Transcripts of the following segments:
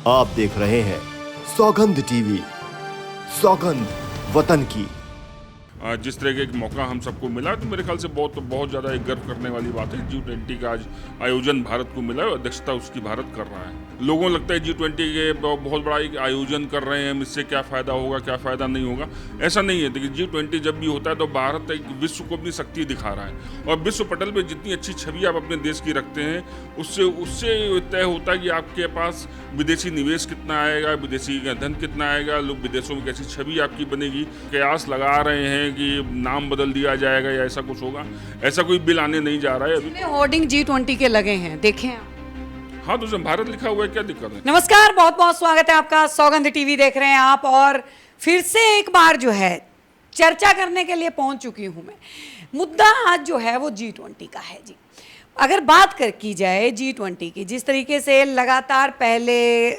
आप देख रहे हैं सौगंध टीवी, सौगंध वतन की। जिस तरह का एक मौका हम सबको मिला तो मेरे ख्याल से बहुत ज़्यादा एक गर्व करने वाली बात है। G20 का आज आयोजन भारत को मिला है और अध्यक्षता उसकी भारत कर रहा है। लोगों को लगता है G20 के बहुत बड़ा एक आयोजन कर रहे हैं, इससे क्या फ़ायदा होगा, क्या फ़ायदा नहीं होगा। ऐसा नहीं है। देखिए, G20 जब भी होता है तो भारत एक विश्व को अपनी शक्ति दिखा रहा है और विश्व पटल पर जितनी अच्छी छवि आप अपने देश की रखते हैं उससे तय होता है कि आपके पास विदेशी निवेश कितना आएगा, विदेशी धन कितना आएगा, लोग विदेशों में कैसी छवि आपकी बनेगी। कयास लगा रहे हैं कि नाम बदल दिया जाएगा या ऐसा कुछ होगा, ऐसा कोई बिल आने नहीं जा रहा है अभी। होर्डिंग G20 के लगे हैं, देखें आप। हाँ, तो उसमें भारत लिखा हुआ है, क्या दिक्कत है। नमस्कार, बहुत बहुत स्वागत है आपका। सौगंध टीवी देख रहे हैं आप और फिर से एक बार जो है चर्चा करने के लिए पहुंच चुकी हूं मैं। मुद्दा आज जो है वो G20 का है जी। अगर बात की जाए G20 की, जिस तरीके से लगातार पहले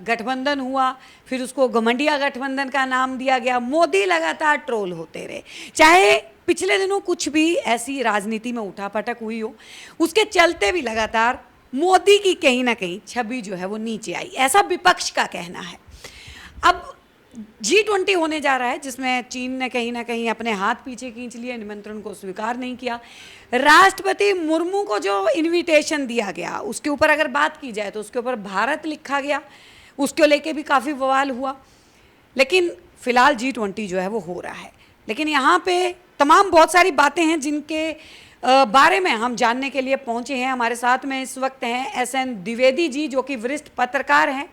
गठबंधन हुआ, फिर उसको घमंडिया गठबंधन का नाम दिया गया, मोदी लगातार ट्रोल होते रहे, चाहे पिछले दिनों कुछ भी ऐसी राजनीति में उठापटक हुई हो, उसके चलते भी लगातार मोदी की कहीं ना कहीं छवि जो है वो नीचे आई, ऐसा विपक्ष का कहना है। अब G20 होने जा रहा है जिसमें चीन ने कहीं ना कहीं अपने हाथ पीछे खींच लिए, निमंत्रण को स्वीकार नहीं किया। राष्ट्रपति मुर्मू को जो इनविटेशन दिया गया उसके ऊपर अगर बात की जाए तो उसके ऊपर भारत लिखा गया, उसको लेके भी काफ़ी बवाल हुआ। लेकिन फिलहाल G20 जो है वो हो रहा है। लेकिन यहाँ पे तमाम बहुत सारी बातें हैं जिनके बारे में हम जानने के लिए पहुंचे हैं। हमारे साथ में इस वक्त हैं SN द्विवेदी जी, जो कि वरिष्ठ पत्रकार हैं,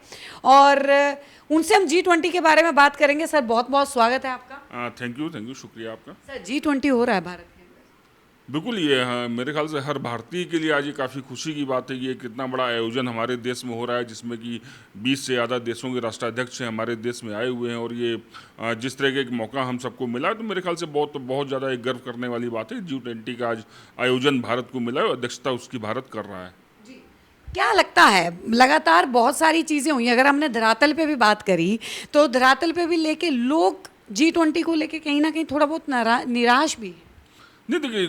और उनसे हम G20 के बारे में बात करेंगे। सर, बहुत बहुत स्वागत है आपका। थैंक यू, शुक्रिया आपका। सर, G20 हो रहा है भारत के अंदर। बिल्कुल, ये मेरे ख्याल से हर भारतीय के लिए आज ये काफ़ी खुशी की बात है कि ये कितना बड़ा आयोजन हमारे देश में हो रहा है, जिसमें कि 20 से ज़्यादा देशों के राष्ट्राध्यक्ष हमारे देश में आए हुए हैं। और ये जिस तरह का एक मौका हम सबको मिला तो मेरे ख्याल से बहुत ज़्यादा एक गर्व करने वाली बात है। G20 का आज आयोजन भारत को मिला है और अध्यक्षता उसकी भारत कर रहा है। क्या लगता है, लगातार बहुत सारी चीज़ें हुई, अगर हमने धरातल पे भी बात करी तो धरातल पे भी लेके लोग G20 को लेके कहीं ना कहीं थोड़ा बहुत निराश भी है। नहीं, देखिए,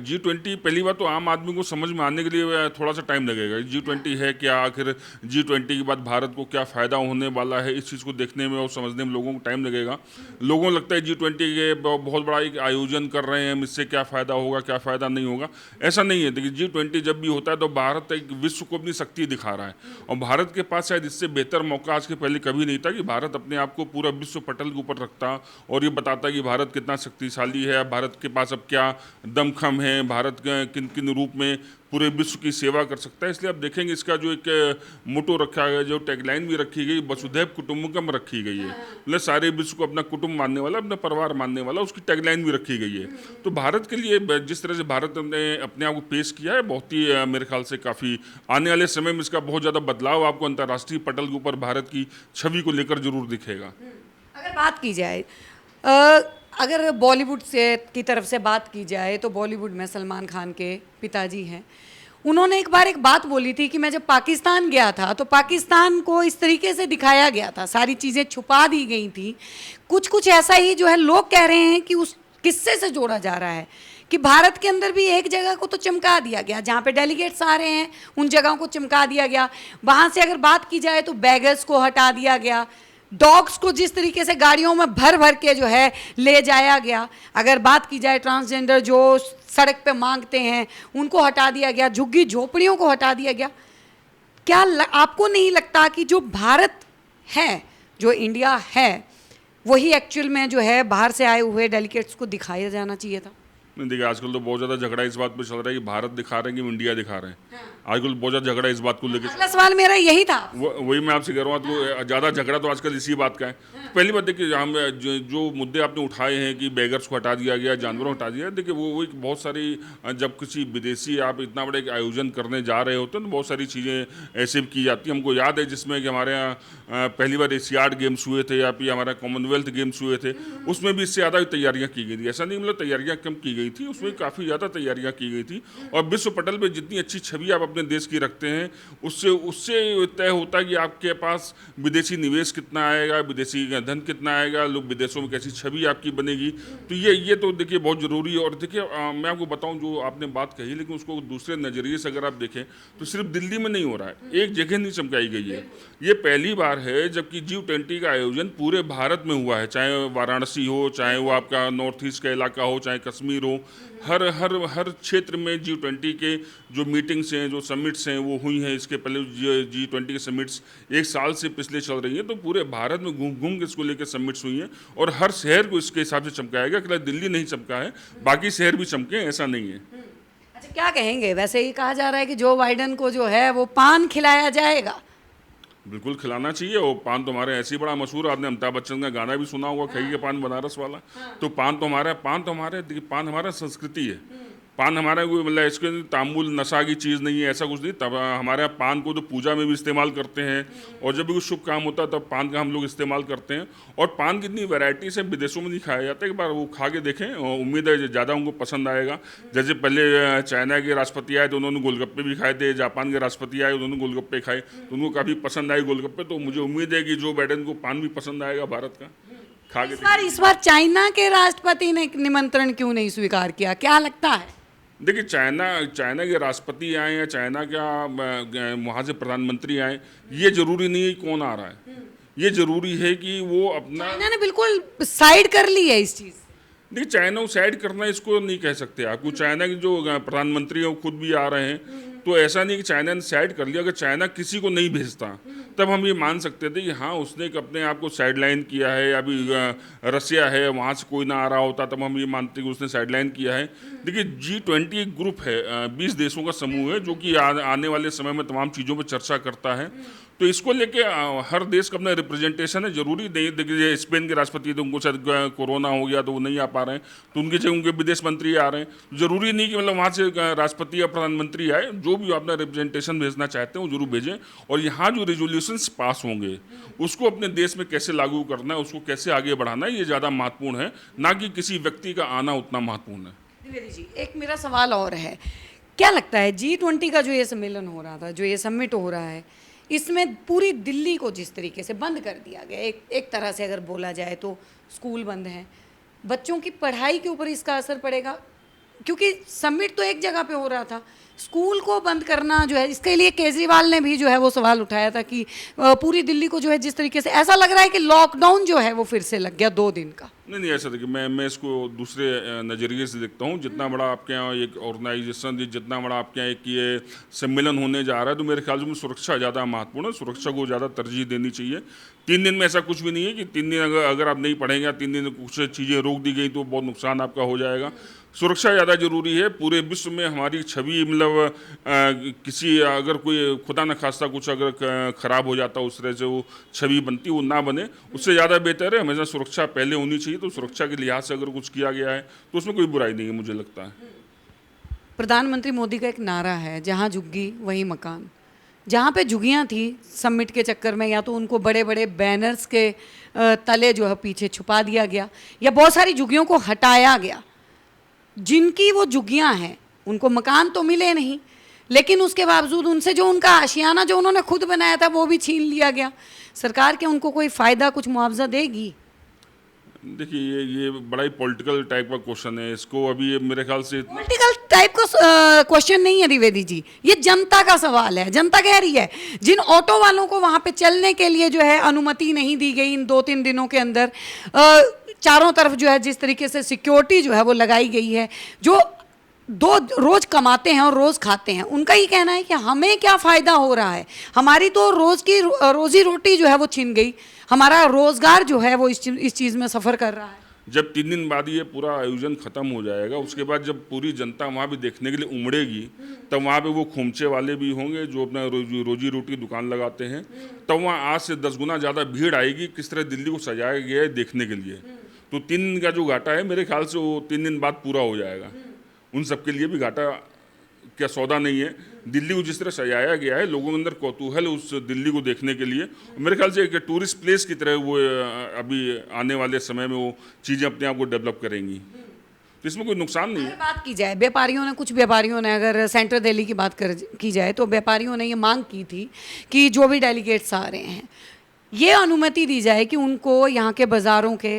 G20 पहली बात तो आम आदमी को समझ में आने के लिए थोड़ा सा टाइम लगेगा। G20 है क्या, आखिर G20 के बाद भारत को क्या फ़ायदा होने वाला है, इस चीज़ को देखने में और समझने में लोगों को टाइम लगेगा। लोगों को लगता है G20 के बहुत बड़ा एक आयोजन कर रहे हैं, इससे क्या फ़ायदा होगा, क्या फ़ायदा नहीं होगा। ऐसा नहीं है। देखिए, G20 जब भी होता है तो भारत एक विश्व को अपनी शक्ति दिखा रहा है और भारत के पास शायद इससे बेहतर मौका आज के पहले कभी नहीं था कि भारत अपने आप को पूरा विश्व पटल के ऊपर रखता और ये बताता कि भारत कितना शक्तिशाली है, भारत के पास अब क्या दमखम है, भारत किन किन रूप में पूरे विश्व की सेवा कर सकता है। इसलिए आप देखेंगे इसका जो एक मोटो रखा गया, जो टैगलाइन भी रखी गई, वसुधैव कुटुंबकम रखी गई है, मतलब सारे विश्व को अपना कुटुंब मानने वाला, अपना परिवार मानने वाला, उसकी टैगलाइन भी रखी गई है। तो भारत के लिए जिस तरह से भारत ने अपने आप को पेश किया है, बहुत ही मेरे ख्याल से काफ़ी आने वाले समय में इसका बहुत ज़्यादा बदलाव आपको अंतर्राष्ट्रीय पटल के ऊपर भारत की छवि को लेकर जरूर दिखेगा। अगर बात की जाए, अगर बॉलीवुड से की तरफ से बात की जाए तो बॉलीवुड में सलमान खान के पिताजी हैं, उन्होंने एक बार एक बात बोली थी कि मैं जब पाकिस्तान गया था तो पाकिस्तान को इस तरीके से दिखाया गया था, सारी चीज़ें छुपा दी गई थी। कुछ ऐसा ही जो है लोग कह रहे हैं कि उस किस्से से जोड़ा जा रहा है कि भारत के अंदर भी एक जगह को तो चमका दिया गया, जहाँ पे डेलीगेट्स आ रहे हैं उन जगहों को चमका दिया गया। वहाँ से अगर बात की जाए तो बैगर्स को हटा दिया गया, डॉग्स को जिस तरीके से गाड़ियों में भर भर के जो है ले जाया गया। अगर बात की जाए ट्रांसजेंडर जो सड़क पे मांगते हैं उनको हटा दिया गया, झुग्गी झोपड़ियों को हटा दिया गया। क्या आपको नहीं लगता कि जो भारत है, जो इंडिया है, वही एक्चुअल में जो है बाहर से आए हुए डेलीगेट्स को दिखाया जाना चाहिए था? देखिए, आजकल तो बहुत ज़्यादा झगड़ा इस बात पे चल रहा है कि भारत दिखा रहे हैं कि इंडिया दिखा रहे हैं। आजकल बहुत ज़्यादा झगड़ा इस बात को लेकर। अगला सवाल मेरा यही था। वही मैं आपसे कह रहा हूँ, तो ज़्यादा झगड़ा तो आजकल इसी बात का है। पहली बात देखिए, हम जो मुद्दे आपने उठाए हैं कि बेगर्स को हटा दिया गया, जानवरों को हटा दिया, देखिए वो बहुत सारी, जब किसी विदेशी आप इतना बड़ा एक आयोजन करने जा रहे होते हैं तो बहुत सारी चीज़ें ऐसे भी की जाती हैं। हमको याद है जिसमें कि हमारे यहाँ पहली बार एशियाड गेम्स हुए थे या फिर हमारा कॉमनवेल्थ गेम्स हुए थे, उसमें भी इससे ज़्यादा तैयारियाँ की गई थी। ऐसा नहीं मतलब तैयारियाँ कम की गई गई थी उसमें काफ़ी ज़्यादा तैयारियां की गई थी। और विश्व पटल पे जितनी अच्छी छवि आप अपने देश की रखते हैं उससे उससे तय होता है कि आपके पास विदेशी निवेश कितना आएगा, विदेशी धन कितना आएगा, लोग विदेशों में कैसी छवि आपकी बनेगी। तो ये तो देखिए बहुत ज़रूरी है। और देखिए मैं आपको बताऊं, जो आपने बात कही लेकिन उसको दूसरे नज़रिए से अगर आप देखें तो सिर्फ दिल्ली में नहीं हो रहा है, एक जगह नहीं चमकाई गई है। ये पहली बार है जबकि G20 का आयोजन पूरे भारत में हुआ है, चाहे वाराणसी हो, चाहे वो आपका नॉर्थ ईस्ट का इलाका हो, चाहे कश्मीर हो। हर हर हर क्षेत्र में G20 के जो मीटिंग्स हैं, जो समिट्स हैं वो हुई हैं। इसके पहले G20 के समिट्स एक साल से पिछले चल रही हैं, तो पूरे भारत में घूम घूम के इसको लेकर समिट्स हुई हैं और हर शहर को इसके हिसाब से चमकाया गया। कि दिल्ली नहीं चमका है, बाकी शहर भी चमके, ऐसा नहीं है। अच्छा, क्या कहेंगे? वैसे ही कहा जा रहा है कि जो बाइडन को जो है वो पान खिलाया जाएगा। बिल्कुल खिलाना चाहिए। वो पान तो हमारे ऐसे ही बड़ा मशहूर, आपने अमिताभ बच्चन का गाना भी सुना होगा, खाइए पान बनारस वाला। तो पान तो हमारे देखिए, पान हमारा संस्कृति है। पान हमारा कोई मतलब इसके तांबुल नशा की चीज़ नहीं है, ऐसा कुछ नहीं। तब हमारे यहाँ पान को तो पूजा में भी इस्तेमाल करते हैं और जब भी कुछ शुभ काम होता है तब पान का हम लोग इस्तेमाल करते हैं। और पान की इतनी वैरायटी से विदेशों में नहीं खाया जाता, एक बार वो खा के देखें, उम्मीद है ज़्यादा उनको पसंद आएगा। जैसे पहले चाइना के राष्ट्रपति आए तो उन्होंने गोलगप्पे भी खाए थे, जापान के राष्ट्रपति आए उन्होंने गोलगप्पे खाए तो उनको काफ़ी पसंद आए गोलगप्पे। तो मुझे उम्मीद है कि जो बाइडेन को पान भी पसंद आएगा भारत का, खा के। इस बार चाइना के राष्ट्रपति ने निमंत्रण क्यों नहीं स्वीकार किया, क्या लगता है? देखिए, चाइना के राष्ट्रपति आए या चाइना का वहाँ से प्रधानमंत्री आए, ये जरूरी नहीं है कौन आ रहा है। ये जरूरी है कि वो अपना, चाइना ने बिल्कुल साइड कर ली है इस चीज। देखिए चाइना को साइड करना इसको नहीं कह सकते आप, क्योंकि चाइना के जो प्रधानमंत्री हैं वो खुद भी आ रहे हैं। तो ऐसा नहीं कि चाइना ने साइड कर लिया। अगर चाइना किसी को नहीं भेजता तब हम ये मान सकते थे कि हाँ उसने एक अपने आप को साइडलाइन किया है। अभी रसिया है, वहाँ से कोई ना आ रहा होता तब हम ये मानते कि उसने साइडलाइन किया है। देखिए G20 एक ग्रुप है, 20 देशों का समूह है जो कि आने वाले समय में तमाम चीज़ों पर चर्चा करता है। तो इसको लेके हर देश का अपना रिप्रेजेंटेशन है। जरूरी नहीं, देखिए स्पेन के राष्ट्रपति तो उनको शायद कोरोना हो गया तो वो नहीं आ पा रहे हैं, तो उनके जगह उनके विदेश मंत्री आ रहे हैं। जरूरी नहीं कि मतलब वहाँ से राष्ट्रपति या प्रधानमंत्री आए, जो भी अपना रिप्रेजेंटेशन भेजना चाहते हैं वो जरूर भेजें। और यहाँ जो रेजोल्यूशंस पास होंगे उसको अपने देश में कैसे लागू करना है, उसको कैसे आगे बढ़ाना है, ये ज़्यादा महत्वपूर्ण है, ना कि किसी व्यक्ति का आना उतना महत्वपूर्ण है। द्विवेदी जी, एक मेरा सवाल और है, क्या लगता है G20 का जो ये सम्मेलन हो रहा था, जो ये समिट हो रहा है, इसमें पूरी दिल्ली को जिस तरीके से बंद कर दिया गया, एक तरह से अगर बोला जाए तो स्कूल बंद हैं, बच्चों की पढ़ाई के ऊपर इसका असर पड़ेगा? क्योंकि समिट तो एक जगह पे हो रहा था, स्कूल को बंद करना जो है, इसके लिए केजरीवाल ने भी जो है वो सवाल उठाया था कि पूरी दिल्ली को जो है जिस तरीके से ऐसा लग रहा है कि लॉकडाउन जो है वो फिर से लग गया 2 दिन का। नहीं ऐसा देखिए, मैं इसको दूसरे नज़रिए से देखता हूँ। जितना बड़ा आपके यहाँ एक ऑर्गेनाइजेशन, जितना बड़ा आपके यहाँ एक ये सम्मेलन होने जा रहा है, तो मेरे ख्याल से सुरक्षा ज़्यादा महत्वपूर्ण है। सुरक्षा को ज़्यादा तरजीह देनी चाहिए। 3 दिन में ऐसा कुछ भी नहीं है कि 3 दिन अगर आप नहीं पढ़ेंगे, 3 दिन कुछ चीज़ें रोक दी गई तो बहुत नुकसान आपका हो जाएगा। सुरक्षा ज़्यादा जरूरी है। पूरे विश्व में हमारी छवि मतलब किसी अगर कोई खुदा न खास्ता कुछ अगर ख़राब हो जाता उस तरह से वो छवि बनती, वो ना बने, उससे ज़्यादा बेहतर है हमेशा सुरक्षा पहले होनी चाहिए। तो सुरक्षा के लिहाज से अगर कुछ किया गया है तो उसमें कोई बुराई नहीं है, मुझे लगता है। प्रधानमंत्री मोदी का एक नारा है, जहाँ झुग्गी वहीं मकान। जहाँ पे झुग्गियाँ थी समिट के चक्कर में, या तो उनको बड़े बड़े बैनर्स के तले जो है पीछे छुपा दिया गया, या बहुत सारी झुग्गियों को हटाया गया। जिनकी वो झुग्गियाँ हैं उनको मकान तो मिले नहीं, लेकिन उसके बावजूद उनसे जो उनका आशियाना जो उन्होंने खुद बनाया था वो भी छीन लिया गया। सरकार के उनको कोई फ़ायदा, कुछ मुआवजा देगी? देखिए ये बड़ा ही पॉलिटिकल टाइप का क्वेश्चन है। इसको अभी मेरे ख्याल से पॉलिटिकल टाइप का क्वेश्चन नहीं है द्विवेदी जी, ये जनता का सवाल है। जनता कह रही है, जिन ऑटो वालों को वहाँ पे चलने के लिए जो है अनुमति नहीं दी गई इन 2-3 दिनों के अंदर, चारों तरफ जो है जिस तरीके से सिक्योरिटी जो है वो लगाई गई है, जो 2 रोज कमाते हैं और रोज खाते हैं, उनका ही कहना है कि हमें क्या फ़ायदा हो रहा है, हमारी तो रोज़ की रोजी रोटी जो है वो छिन गई, हमारा रोज़गार जो है वो इस चीज़ में सफ़र कर रहा है। जब 3 दिन बाद ये पूरा आयोजन खत्म हो जाएगा, उसके बाद जब पूरी जनता वहाँ भी देखने के लिए उमड़ेगी, तब वहाँ पे वो खोमचे वाले भी होंगे जो अपना रोजी रोटी दुकान लगाते हैं, तब वहाँ आज से 10 गुना ज़्यादा भीड़ आएगी किस तरह दिल्ली को सजाया गया है देखने के लिए। तो 3 दिन का जो घाटा है मेरे ख्याल से वो 3 दिन बाद पूरा हो जाएगा। उन सबके लिए भी घाटा क्या सौदा नहीं है। दिल्ली को जिस तरह सजाया गया है, लोगों के अंदर कौतूहल उस दिल्ली को देखने के लिए, मेरे ख्याल से एक टूरिस्ट प्लेस की तरह वो अभी आने वाले समय में वो चीज़ें अपने आप को डेवलप करेंगी। तो इसमें कोई नुकसान नहीं है। अगर बात की जाए कुछ व्यापारियों ने, अगर सेंट्रल दिल्ली की बात की जाए तो व्यापारियों ने ये मांग की थी कि जो भी डेलीगेट्स आ रहे हैं ये अनुमति दी जाए कि उनको यहाँ के बाज़ारों के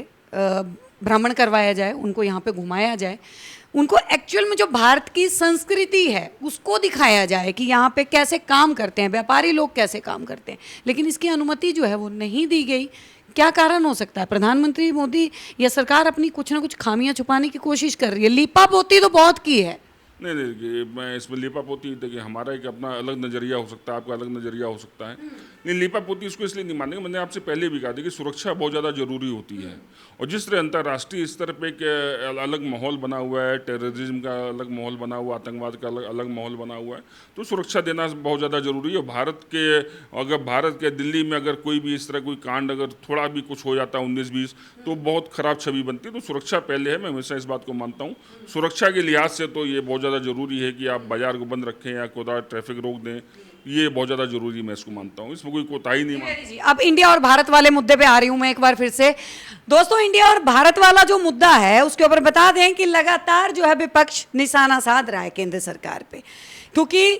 भ्रमण करवाया जाए, उनको यहाँ पे घुमाया जाए, उनको एक्चुअल में जो भारत की संस्कृति है उसको दिखाया जाए कि यहाँ पे कैसे काम करते हैं व्यापारी लोग, कैसे काम करते हैं। लेकिन इसकी अनुमति जो है वो नहीं दी गई। क्या कारण हो सकता है? प्रधानमंत्री मोदी या सरकार अपनी कुछ ना कुछ खामियां छुपाने की कोशिश कर रही है। लीपापोती तो बहुत की है। नहीं देखिए, मैं इसमें लीपापोती, देखिए हमारा एक अपना अलग नज़रिया हो सकता है, आपका अलग नज़रिया हो सकता है। नहीं, लीपापोती इसको इसलिए नहीं मानेंगे, मैंने आपसे पहले भी कहा था कि सुरक्षा बहुत ज़्यादा ज़रूरी होती है। और जिस तरह अंतर्राष्ट्रीय स्तर पे एक अलग माहौल बना हुआ है, टेररिज्म का अलग माहौल बना हुआ, आतंकवाद का अलग माहौल बना हुआ है, तो सुरक्षा देना बहुत ज़्यादा ज़रूरी है। भारत के दिल्ली में अगर कोई भी इस तरह कोई कांड, अगर थोड़ा भी कुछ हो जाता है 19-20, तो बहुत ख़राब छवि बनती है। तो सुरक्षा पहले है, मैं हमेशा इस बात को मानता हूँ। सुरक्षा के लिहाज से तो ये बहुत ज़्यादा ज़रूरी है कि आप बाजार को बंद रखें या कोई ट्रैफिक रोक दें, ये बहुत ज़्यादा ज़रूरी मैं इसको मानता हूँ। इसमें कोई कोताही नहीं मानता। जी, अब इंडिया और भारत वाले मुद्दे पे आ रही हूँ मैं एक बार फिर से। दोस्तों, इंडिया और भारत वाला जो मुद्दा है उसके ऊपर बता दें कि लगातार जो है विपक्ष निशाना साध रहा है केंद्र सरकार पे, क्योंकि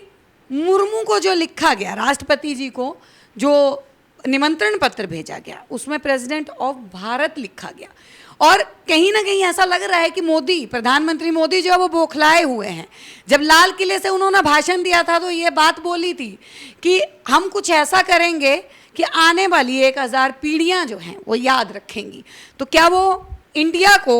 मुर्मू को जो लिखा गया, राष्ट्रपति जी को जो निमंत्रण पत्र भेजा गया, उसमें प्रेसिडेंट ऑफ भारत लिखा गया। और कहीं ना कहीं ऐसा लग रहा है कि मोदी, प्रधानमंत्री मोदी जो है वो बौखलाए हुए हैं। जब लाल किले से उन्होंने भाषण दिया था तो ये बात बोली थी कि हम कुछ ऐसा करेंगे कि आने वाली 1000 पीढ़ियां जो हैं वो याद रखेंगी। तो क्या वो इंडिया को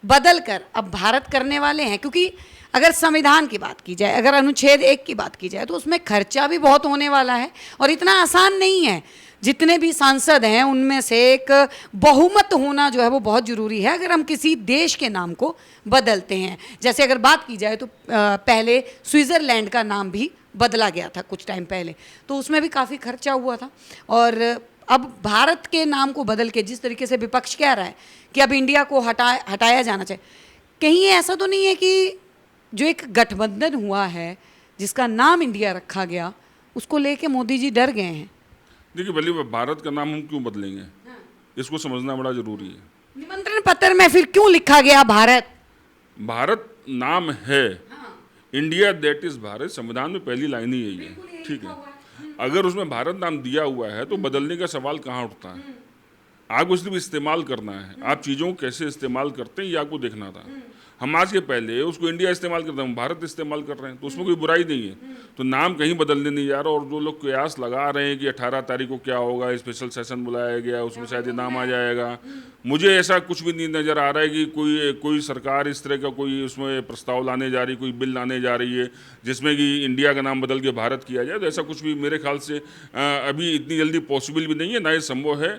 बदल कर अब भारत करने वाले हैं? क्योंकि अगर संविधान की बात की जाए, अगर अनुच्छेद 1 की बात की जाए, तो उसमें खर्चा भी बहुत होने वाला है और इतना आसान नहीं है। जितने भी सांसद हैं उनमें से एक बहुमत होना जो है वो बहुत ज़रूरी है अगर हम किसी देश के नाम को बदलते हैं। जैसे अगर बात की जाए तो पहले स्विट्ज़रलैंड का नाम भी बदला गया था कुछ टाइम पहले, तो उसमें भी काफ़ी खर्चा हुआ था। और अब भारत के नाम को बदल के जिस तरीके से विपक्ष कह रहा है कि अब इंडिया को हटाया जाना चाहिए, कहीं ऐसा तो नहीं है कि जो एक गठबंधन हुआ है जिसका नाम इंडिया रखा गया, उसको लेके मोदी जी डर गए हैं? देखिए, भले भारत का नाम हम क्यों बदलेंगे, इसको समझना बड़ा जरूरी है। निमंत्रण पत्र में फिर क्यों लिखा गया भारत? भारत नाम है, इंडिया दैट इज भारत, संविधान में पहली लाइन ही यही है, ठीक है। अगर उसमें भारत नाम दिया हुआ है तो बदलने का सवाल कहाँ उठता है? आपको सिर्फ इस्तेमाल करना है, आप चीज़ों को कैसे इस्तेमाल करते हैं ये आपको देखना था। हम आज के पहले उसको इंडिया इस्तेमाल करते हैं, हम भारत इस्तेमाल कर रहे हैं, तो उसमें कोई बुराई नहीं है। तो नाम कहीं बदलने नहीं जा रहा। और जो लोग कयास लगा रहे हैं कि 18 तारीख को क्या होगा, स्पेशल सेशन बुलाया गया, उसमें शायद ये नाम आ जाएगा, मुझे ऐसा कुछ भी नहीं नज़र आ रहा है कि कोई सरकार इस तरह का कोई उसमें प्रस्ताव लाने जा रही, कोई बिल लाने जा रही है जिसमें कि इंडिया का नाम बदल के भारत किया जाए। तो ऐसा कुछ भी मेरे ख्याल से अभी इतनी जल्दी पॉसिबल भी नहीं है, ना ये संभव है।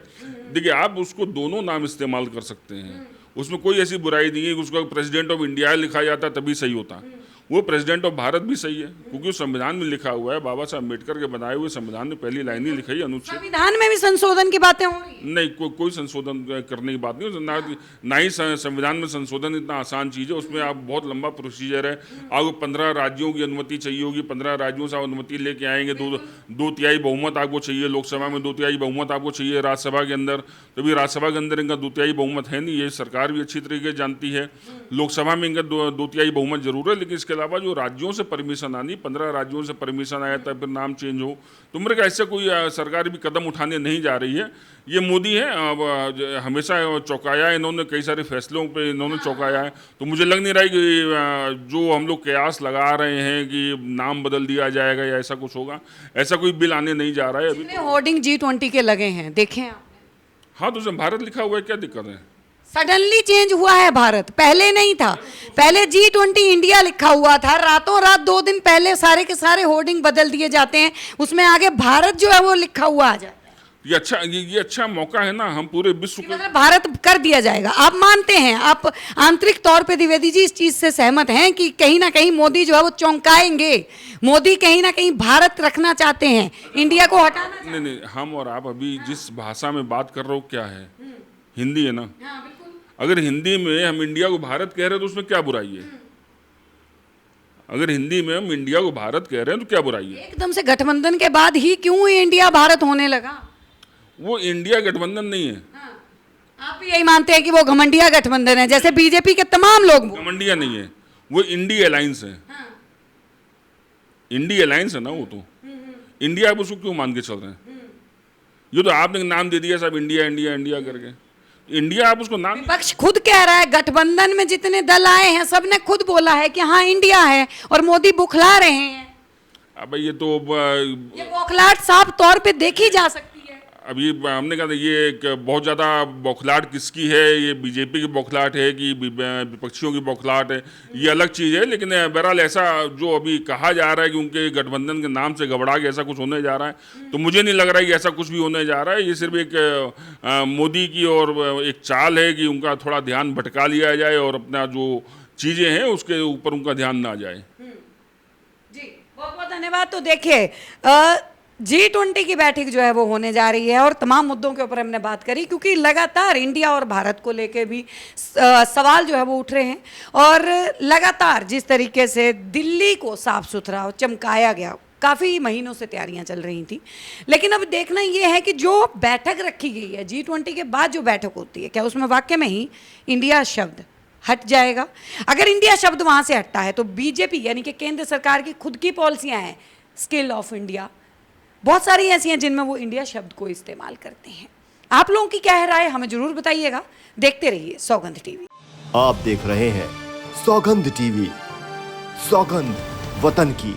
देखिए, आप उसको दोनों नाम इस्तेमाल कर सकते हैं, उसमें कोई ऐसी बुराई नहीं है कि उसका प्रेसिडेंट ऑफ इंडिया लिखा जाता तभी सही होता। वो प्रेसिडेंट ऑफ भारत भी सही है, क्योंकि उस संविधान में लिखा हुआ है, बाबा साहब अम्बेडकर के बनाए हुए संविधान में पहली लाइन ही लिखी है, अनुच्छेद। संविधान में भी संशोधन की बातें हो रही? नहीं, कोई संशोधन करने की बात नहीं, ना ही संविधान में संशोधन इतना आसान चीज़ है। उसमें आप बहुत लंबा प्रोसीजर है, आपको 15 राज्यों की अनुमति चाहिए होगी, 15 राज्यों से आप अनुमति लेके आएंगे, दो तिहाई बहुमत आपको चाहिए, लोकसभा में 2 तिहाई बहुमत आपको चाहिए, राज्यसभा के अंदर तो भी राज्यसभा के अंदर इनका 2 तिहाई बहुमत है नहीं, ये सरकार भी अच्छी तरीके से जानती है। लोकसभा में इनका 2 तिहाई बहुमत जरूर है, लेकिन इसके अलावा जो राज्यों से परमिशन आनी, 15 राज्यों से परमिशन आया था, फिर नाम चेंज हो, तो मेरे ऐसे कोई सरकार भी कदम उठाने नहीं जा रही है। ये मोदी है, हमेशा चौंकाया इन्होंने, कई सारे फैसलों पे इन्होंने चौंकाया है। तो मुझे लग नहीं रहा है कि जो हम लोग कयास लगा रहे हैं कि नाम बदल दिया जाएगा या ऐसा कुछ होगा, ऐसा कोई बिल आने नहीं जा रहा है अभी। होर्डिंग G20 के लगे हैं, देखें आपने? हाँ, तो उसमें भारत लिखा हुआ है, क्या दिक्कत है? सडनली चेंज हुआ है भारत, पहले नहीं था। पहले G20 इंडिया लिखा हुआ था, रातों रात 2 दिन पहले सारे के सारे होर्डिंग बदल दिए जाते हैं, उसमें आगे भारत जो है वो लिखा हुआ आ जाता है। ये अच्छा मौका है ना, हम पूरे विश्व को, मतलब भारत कर दिया जाएगा। आप मानते हैं, आप आंतरिक तौर पे द्विवेदी जी इस चीज से सहमत हैं कि कहीं ना कहीं मोदी जो है वो चौंकाएंगे, मोदी कहीं ना कहीं भारत रखना चाहते हैं, इंडिया को हटाना? नहीं, हम और आप अभी जिस भाषा में बात कर रहे हो क्या है, हिंदी है ना। अगर हिंदी में हम इंडिया को भारत कह रहे हैं तो उसमें क्या बुराई है? अगर हिंदी में हम इंडिया को भारत कह रहे हैं तो क्या बुराई है? एकदम से गठबंधन के बाद ही क्यों इंडिया भारत होने लगा? वो इंडिया गठबंधन नहीं है, आप भी यही मानते हैं कि वो घमंडिया गठबंधन है, जैसे बीजेपी के तमाम लोग? घमंडिया नहीं है, वो इंडी अलायंस है। इंडी अलायंस है ना वो तो। इंडिया आप उसको क्यों मान के चल रहे हैं? ये तो आपने नाम दे दिया सब इंडिया इंडिया इंडिया करके। इंडिया आप उसको नाम, विपक्ष खुद कह रहा है, गठबंधन में जितने दल आए हैं सबने खुद बोला है कि हाँ इंडिया है, और मोदी बुखला रहे हैं। अब ये तो ये बौखलाहट साफ तौर पे देखी जा सकती है। अभी हमने कहा था ये एक बहुत ज़्यादा बौखलाहट किसकी है, ये बीजेपी की बौखलाहट है कि विपक्षियों की बौखलाहट है, ये अलग चीज़ है। लेकिन बहरहाल ऐसा जो अभी कहा जा रहा है कि उनके गठबंधन के नाम से घबरा के ऐसा कुछ होने जा रहा है, तो मुझे नहीं लग रहा है कि ऐसा कुछ भी होने जा रहा है। ये सिर्फ एक मोदी की और एक चाल है कि उनका थोड़ा ध्यान भटका लिया जाए और अपना जो चीज़ें हैं उसके ऊपर उनका ध्यान ना जाए। जी बहुत बहुत धन्यवाद। तो देखिए G20 की बैठक जो है वो होने जा रही है और तमाम मुद्दों के ऊपर हमने बात करी, क्योंकि लगातार इंडिया और भारत को लेके भी सवाल जो है वो उठ रहे हैं, और लगातार जिस तरीके से दिल्ली को साफ सुथरा और चमकाया गया, काफ़ी महीनों से तैयारियां चल रही थी। लेकिन अब देखना ये है कि जो बैठक रखी गई है G20 के बाद जो बैठक होती है, क्या उसमें वाकई में ही इंडिया शब्द हट जाएगा? अगर इंडिया शब्द वहाँ से हटता है तो बीजेपी यानी कि केंद्र सरकार की खुद की पॉलिसियाँ हैं, स्किल ऑफ इंडिया, बहुत सारी ऐसी हैं जिनमें वो इंडिया शब्द को इस्तेमाल करते हैं। आप लोगों की क्या है राय, हमें जरूर बताइएगा। देखते रहिए सौगंध टीवी। आप देख रहे हैं सौगंध टीवी, सौगंध वतन की।